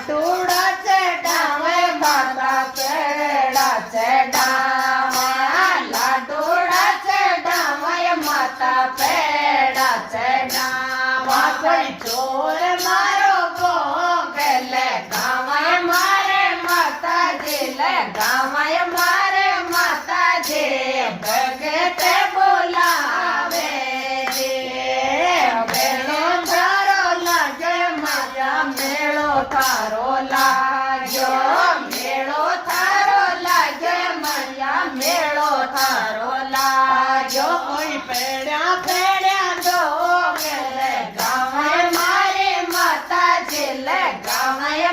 લાડુડા ચડાવે માતા પેડા ચડાવે લાડુડા ચડાવે માતા પેડા ચડાવે કોઈ ચોર મારો ગોગલે ગાવે મારે માતાજી લે ગાવે મારે માતાજી ભગતે બોલાવે મેળો તારો લાગે માયા મેળો તારો લાગ્યો મેળો તારો લાગે માયા મેળો તારો લાગ્યો કોઈ પેડ્યા પેડ્યા ડોંગરે ગાવે મારે માતાજી લે ગાવે